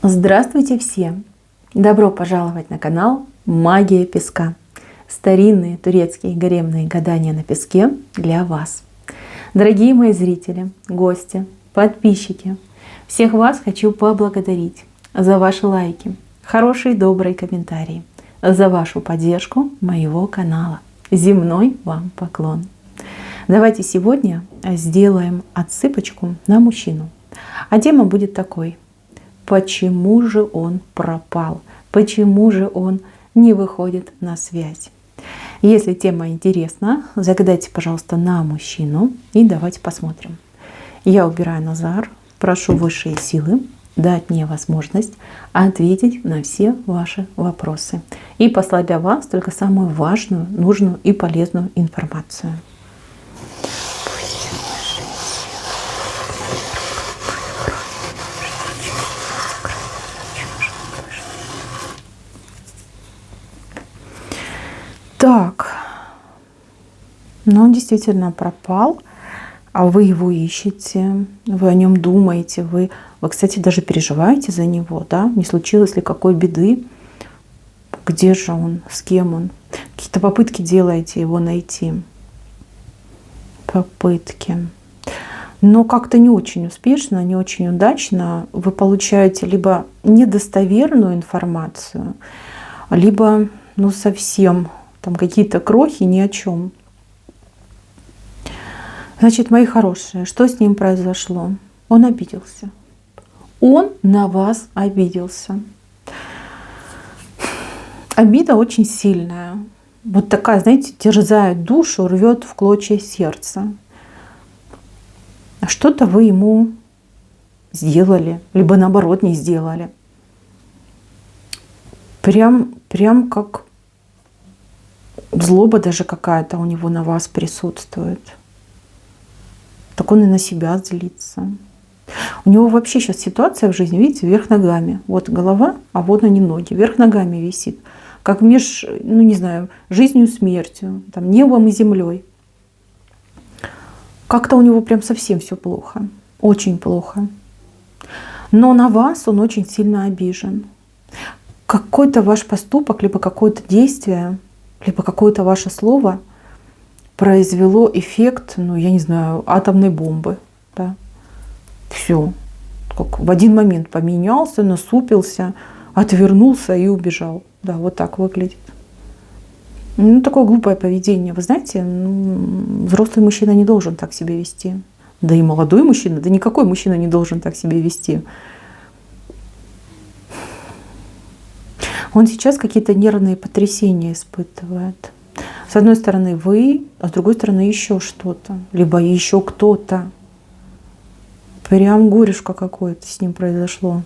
Здравствуйте все! Добро пожаловать на канал Магия Песка. Старинные турецкие гаремные гадания на песке для вас. Дорогие мои зрители, гости, подписчики, всех вас хочу поблагодарить за ваши лайки, хорошие добрые комментарии, за вашу поддержку моего канала. Земной вам поклон! Давайте сегодня сделаем отсыпочку на мужчину. А тема будет такой: почему же он пропал? Почему же он не выходит на связь? Если тема интересна, загадайте, пожалуйста, на мужчину и давайте посмотрим. Я убираю Назар, прошу высшие силы дать мне возможность ответить на все ваши вопросы и послать для вас только самую важную, нужную и полезную информацию. Так, но он действительно пропал, а вы его ищете, вы о нем думаете, вы, кстати, даже переживаете за него, да? Не случилось ли какой беды? Где же он? С кем он? Какие-то попытки делаете его найти. Попытки. Но как-то не очень успешно, не очень удачно. Вы получаете либо недостоверную информацию, либо совсем там какие-то крохи ни о чем. Значит, мои хорошие, что с ним произошло? Он обиделся. Он на вас обиделся. Обида очень сильная. Вот такая, знаете, терзает душу, рвет в клочья сердце. Что-то вы ему сделали, либо наоборот не сделали. Прям как злоба даже какая-то у него на вас присутствует. Так он и на себя злится. У него вообще сейчас ситуация в жизни, видите, вверх ногами. Вот голова, а вот они ноги. Вверх ногами висит. Как меж, не знаю, жизнью и смертью. Там, небом и землей. Как-то у него прям совсем все плохо. Очень плохо. Но на вас он очень сильно обижен. Какой-то ваш поступок, либо какое-то действие, либо какое-то ваше слово произвело эффект, я не знаю, атомной бомбы. Да? Все. Как в один момент поменялся, насупился, отвернулся и убежал. Да, вот так выглядит. Такое глупое поведение. Вы знаете, взрослый мужчина не должен так себя вести. Да и молодой мужчина, да никакой мужчина не должен так себя вести. Он сейчас какие-то нервные потрясения испытывает. С одной стороны вы, а с другой стороны еще что-то. Либо еще кто-то. Прям горюшка какое-то с ним произошло.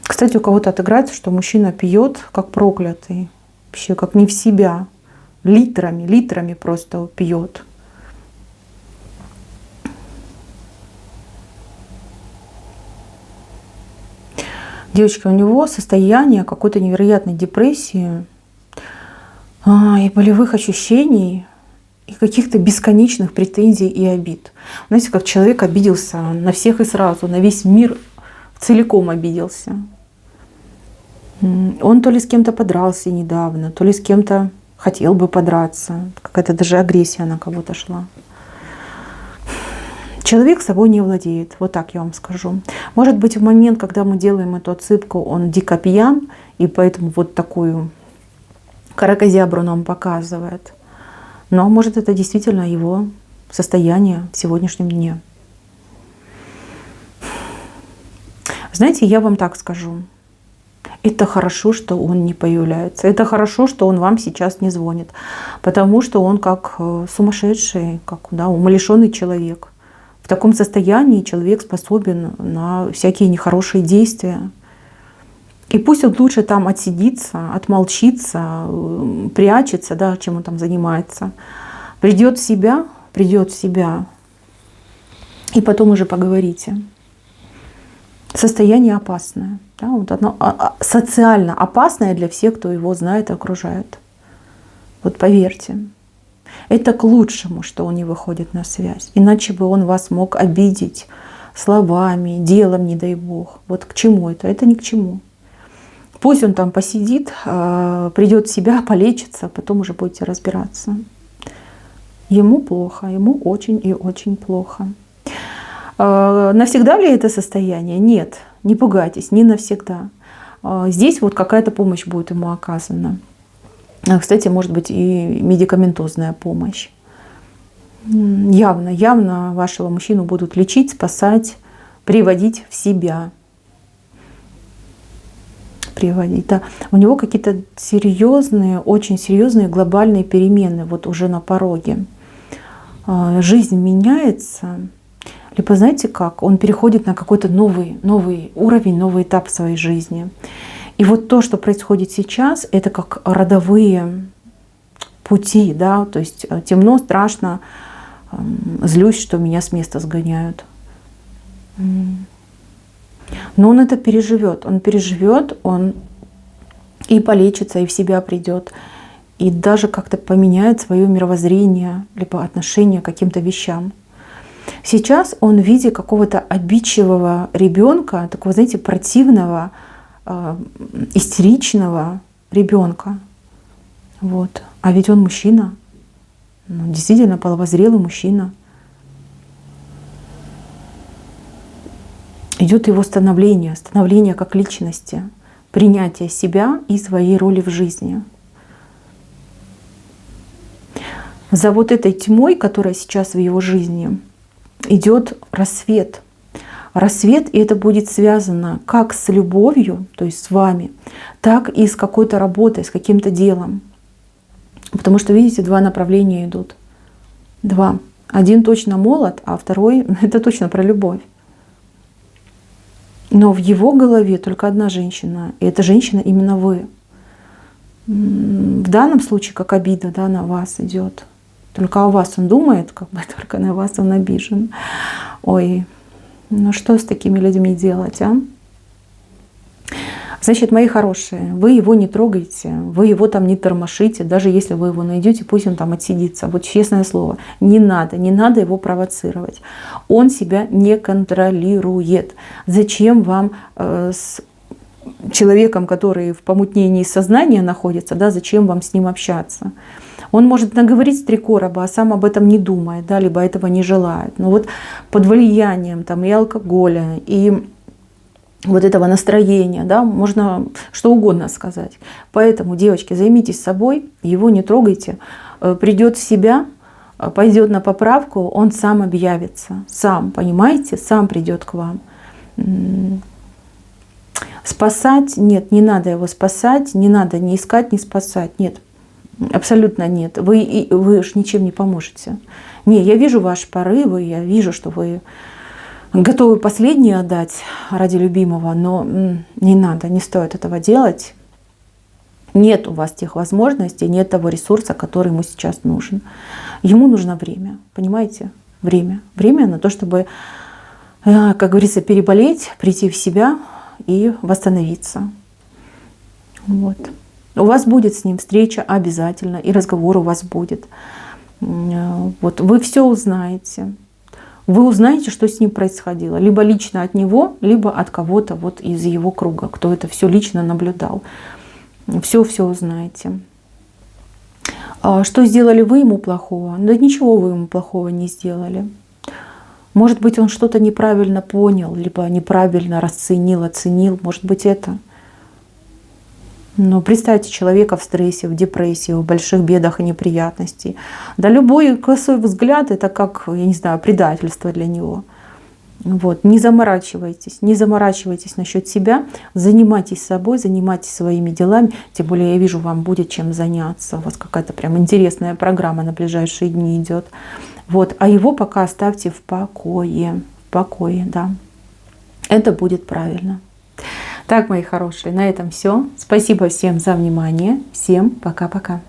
Кстати, у кого-то отыграется, что мужчина пьет как проклятый. Вообще как не в себя. Литрами просто пьет. Девочки, у него состояние какой-то невероятной депрессии и болевых ощущений, и каких-то бесконечных претензий и обид. Знаете, как человек обиделся на всех и сразу, на весь мир целиком обиделся. Он то ли с кем-то подрался недавно, то ли с кем-то хотел бы подраться. Какая-то даже агрессия на кого-то шла. Человек собой не владеет, вот так я вам скажу. Может быть, в момент, когда мы делаем эту отсыпку, он дико пьян, и поэтому вот такую каракозябру нам показывает. Но может это действительно его состояние в сегодняшнем дне. Знаете, я вам так скажу. Это хорошо, что он не появляется. Это хорошо, что он вам сейчас не звонит. Потому что он как сумасшедший, как умалишенный человек. В таком состоянии человек способен на всякие нехорошие действия. И пусть он лучше там отсидится, отмолчится, прячется, да, чем он там занимается. Придет в себя, и потом уже поговорите. Состояние опасное. Да, вот оно социально опасное для всех, кто его знает и окружает. Вот поверьте. Это к лучшему, что он не выходит на связь. Иначе бы он вас мог обидеть, словами, делом, не дай бог. Вот к чему это? Это ни к чему. Пусть он там посидит, придет в себя, полечится, а потом уже будете разбираться. Ему плохо, ему очень и очень плохо. Навсегда ли это состояние? Нет, не пугайтесь, не навсегда. Здесь вот какая-то помощь будет ему оказана. Кстати, может быть и медикаментозная помощь. Явно вашего мужчину будут лечить, спасать, приводить в себя. Приводить, да. У него какие-то серьезные, очень серьезные глобальные перемены вот уже на пороге. Жизнь меняется. Либо знаете как? Он переходит на какой-то новый уровень, новый этап в своей жизни. И вот то, что происходит сейчас, это как родовые пути, да, то есть темно, страшно, злюсь, что меня с места сгоняют. Но он это переживет, он и полечится, и в себя придет, и даже как-то поменяет свое мировоззрение, либо отношение к каким-то вещам. Сейчас он в виде какого-то обидчивого ребенка, такого, знаете, противного, истеричного ребенка. Вот. А ведь он мужчина, действительно половозрелый мужчина. Идет его становление как личности, принятие себя и своей роли в жизни. За вот этой тьмой, которая сейчас в его жизни, идет рассвет. Рассвет, и это будет связано как с любовью, то есть с вами, так и с какой-то работой, с каким-то делом. Потому что, видите, два направления идут. Два. Один точно молод, а второй — это точно про любовь. Но в его голове только одна женщина, и эта женщина именно вы. В данном случае как обида, да, на вас идет. Только о вас он думает, как бы только на вас он обижен. Ой, ну что с такими людьми делать, а? Значит, мои хорошие, вы его не трогайте, вы его там не тормошите, даже если вы его найдете, пусть он там отсидится. Вот честное слово, не надо его провоцировать. Он себя не контролирует. Зачем вам с человеком, который в помутнении сознания находится, да, зачем вам с ним общаться? Он может наговорить 3 короба, а сам об этом не думает, да, либо этого не желает. Но вот под влиянием там, и алкоголя, и вот этого настроения, да, можно что угодно сказать. Поэтому, девочки, займитесь собой, его не трогайте. Придет в себя, пойдет на поправку, он сам объявится. Сам, понимаете, сам придет к вам. Спасать? Нет, не надо его спасать, не надо ни искать, ни спасать. Нет, абсолютно нет. Вы же ничем не поможете. Не, я вижу ваши порывы, я вижу, что вы готовы последнее отдать ради любимого, но не надо, не стоит этого делать. Нет у вас тех возможностей, нет того ресурса, который ему сейчас нужен. Ему нужно время, понимаете? Время. Время на то, чтобы, как говорится, переболеть, прийти в себя и восстановиться. Вот. У вас будет с ним встреча обязательно, и разговор у вас будет. Вот. Вы все узнаете. Вы узнаете, что с ним происходило. Либо лично от него, либо от кого-то вот из его круга, кто это все лично наблюдал. Все узнаете. Что сделали вы ему плохого? Да ничего вы ему плохого не сделали. Может быть, он что-то неправильно понял, либо неправильно расценил, оценил. Может быть, это. Но представьте человека в стрессе, в депрессии, в больших бедах и неприятностях. Да любой косой взгляд — это как, я не знаю, предательство для него. Вот. Не заморачивайтесь насчет себя, занимайтесь собой, занимайтесь своими делами. Тем более я вижу, вам будет чем заняться. У вас какая-то прям интересная программа на ближайшие дни идет. Вот. А его пока оставьте в покое. В покое, да. Это будет правильно. Так, мои хорошие, на этом все. Спасибо всем за внимание. Всем пока-пока.